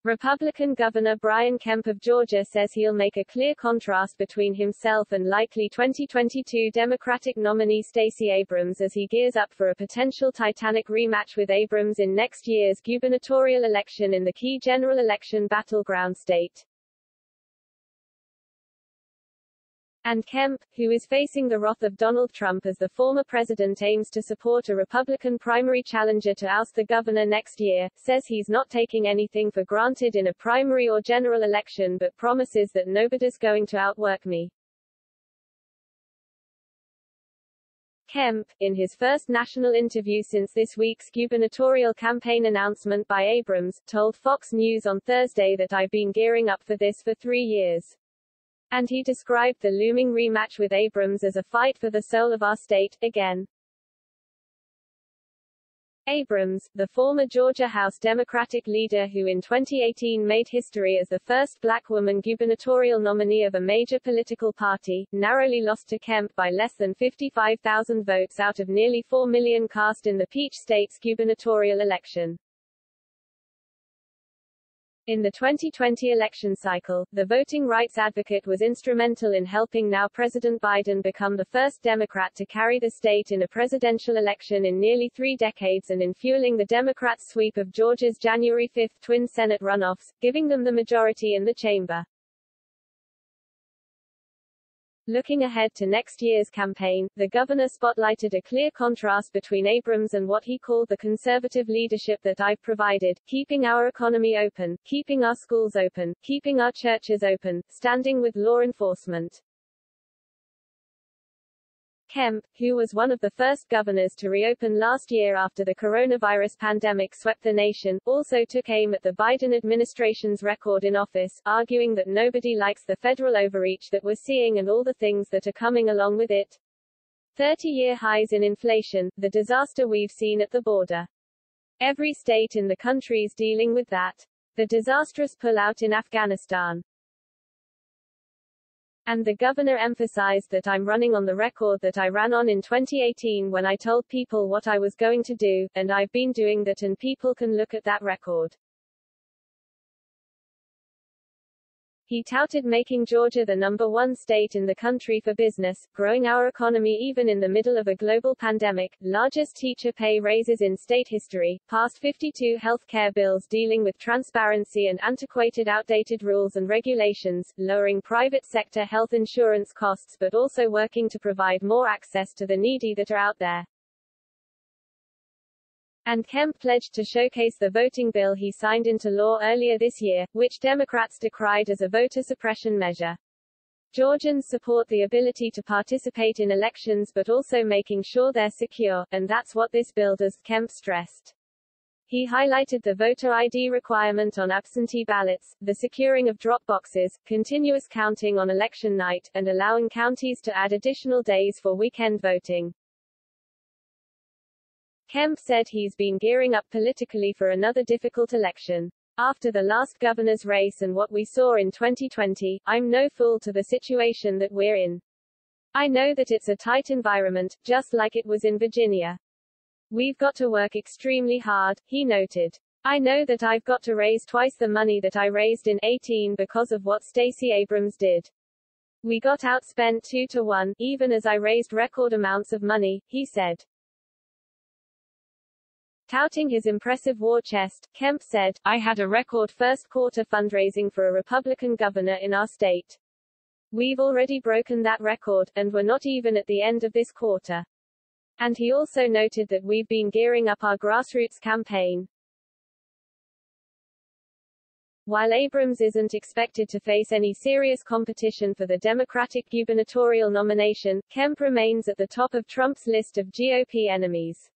Republican Governor Brian Kemp of Georgia says he'll make a clear contrast between himself and likely 2022 Democratic nominee Stacey Abrams as he gears up for a potential Titanic rematch with Abrams in next year's gubernatorial election in the key general election battleground state. And Kemp, who is facing the wrath of Donald Trump as the former president aims to support a Republican primary challenger to oust the governor next year, says he's not taking anything for granted in a primary or general election but promises that nobody's going to outwork me. Kemp, in his first national interview since this week's gubernatorial campaign announcement by Abrams, told Fox News on Thursday that I've been gearing up for this for 3 years. And he described the looming rematch with Abrams as a fight for the soul of our state, again. Abrams, the former Georgia House Democratic leader who in 2018 made history as the first black woman gubernatorial nominee of a major political party, narrowly lost to Kemp by less than 55,000 votes out of nearly 4 million cast in the Peach State's gubernatorial election. In the 2020 election cycle, the voting rights advocate was instrumental in helping now President Biden become the first Democrat to carry the state in a presidential election in nearly 3 decades and in fueling the Democrats' sweep of Georgia's January 5 twin Senate runoffs, giving them the majority in the chamber. Looking ahead to next year's campaign, the governor spotlighted a clear contrast between Abrams and what he called the conservative leadership that I've provided, keeping our economy open, keeping our schools open, keeping our churches open, standing with law enforcement. Kemp, who was one of the first governors to reopen last year after the coronavirus pandemic swept the nation, also took aim at the Biden administration's record in office, arguing that nobody likes the federal overreach that we're seeing and all the things that are coming along with it. 30-year highs in inflation, the disaster we've seen at the border. Every state in the country's dealing with that. The disastrous pullout in Afghanistan. And the governor emphasized that I'm running on the record that I ran on in 2018 when I told people what I was going to do, and I've been doing that and people can look at that record. He touted making Georgia the #1 state in the country for business, growing our economy even in the middle of a global pandemic, largest teacher pay raises in state history, passed 52 health care bills dealing with transparency and antiquated outdated rules and regulations, lowering private sector health insurance costs but also working to provide more access to the needy that are out there. And Kemp pledged to showcase the voting bill he signed into law earlier this year, which Democrats decried as a voter suppression measure. Georgians support the ability to participate in elections but also making sure they're secure, and that's what this bill does, Kemp stressed. He highlighted the voter ID requirement on absentee ballots, the securing of drop boxes, continuous counting on election night, and allowing counties to add additional days for weekend voting. Kemp said he's been gearing up politically for another difficult election. After the last governor's race and what we saw in 2020, I'm no fool to the situation that we're in. I know that it's a tight environment, just like it was in Virginia. We've got to work extremely hard, he noted. I know that I've got to raise twice the money that I raised in 2018 because of what Stacey Abrams did. We got outspent 2 to 1, even as I raised record amounts of money, he said. Touting his impressive war chest, Kemp said, I had a record first quarter fundraising for a Republican governor in our state. We've already broken that record, and we're not even at the end of this quarter. And he also noted that we've been gearing up our grassroots campaign. While Abrams isn't expected to face any serious competition for the Democratic gubernatorial nomination, Kemp remains at the top of Trump's list of GOP enemies.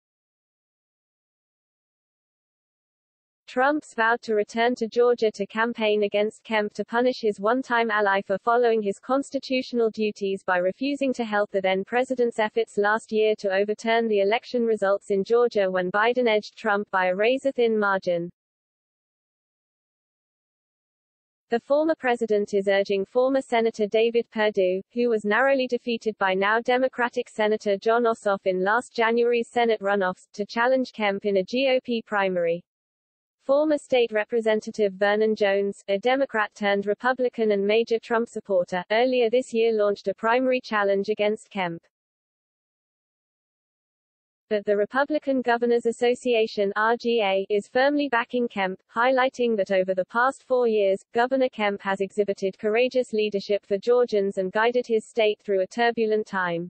Trump's vowed to return to Georgia to campaign against Kemp to punish his one-time ally for following his constitutional duties by refusing to help the then-president's efforts last year to overturn the election results in Georgia when Biden edged Trump by a razor-thin margin. The former president is urging former Senator David Perdue, who was narrowly defeated by now Democratic Senator Jon Ossoff in last January's Senate runoffs, to challenge Kemp in a GOP primary. Former state representative Vernon Jones, a Democrat turned Republican and major Trump supporter, earlier this year launched a primary challenge against Kemp. But the Republican Governors Association (RGA) is firmly backing Kemp, highlighting that over the past 4 years, Governor Kemp has exhibited courageous leadership for Georgians and guided his state through a turbulent time.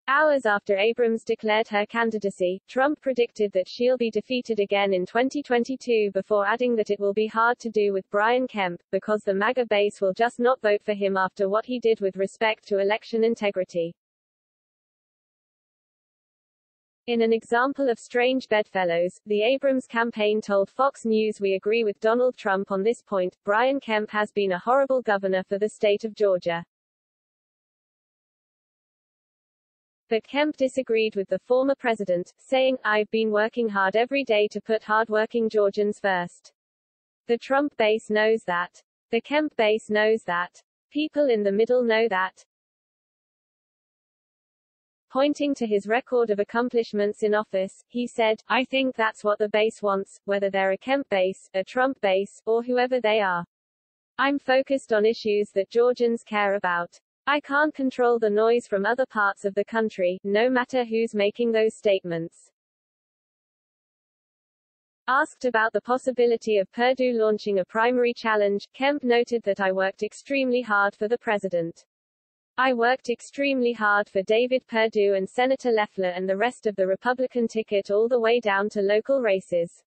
Hours after Abrams declared her candidacy, Trump predicted that she'll be defeated again in 2022 before adding that it will be hard to do with Brian Kemp, because the MAGA base will just not vote for him after what he did with respect to election integrity. In an example of strange bedfellows, the Abrams campaign told Fox News, "We agree with Donald Trump on this point. Brian Kemp has been a horrible governor for the state of Georgia." But Kemp disagreed with the former president, saying, "I've been working hard every day to put hard-working Georgians first. The Trump base knows that. The Kemp base knows that. People in the middle know that." Pointing to his record of accomplishments in office, he said, "I think that's what the base wants, whether they're a Kemp base, a Trump base, or whoever they are. I'm focused on issues that Georgians care about. I can't control the noise from other parts of the country, no matter who's making those statements." Asked about the possibility of Perdue launching a primary challenge, Kemp noted that, "I worked extremely hard for the president. I worked extremely hard for David Perdue and Senator Loeffler and the rest of the Republican ticket all the way down to local races.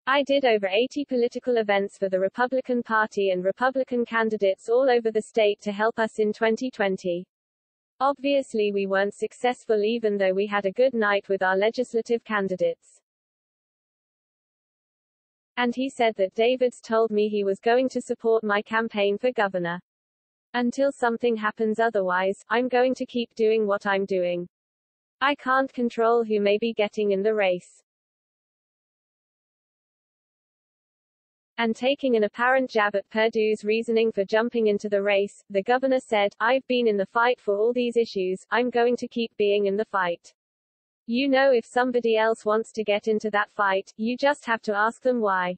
I did over 80 political events for the Republican Party and Republican candidates all over the state to help us in 2020. Obviously we weren't successful even though we had a good night with our legislative candidates." And he said that David's told me he was going to support my campaign for governor. "Until something happens otherwise, I'm going to keep doing what I'm doing. I can't control who may be getting in the race." And taking an apparent jab at Perdue's reasoning for jumping into the race, the governor said, "I've been in the fight for all these issues, I'm going to keep being in the fight. You know, if somebody else wants to get into that fight, you just have to ask them why.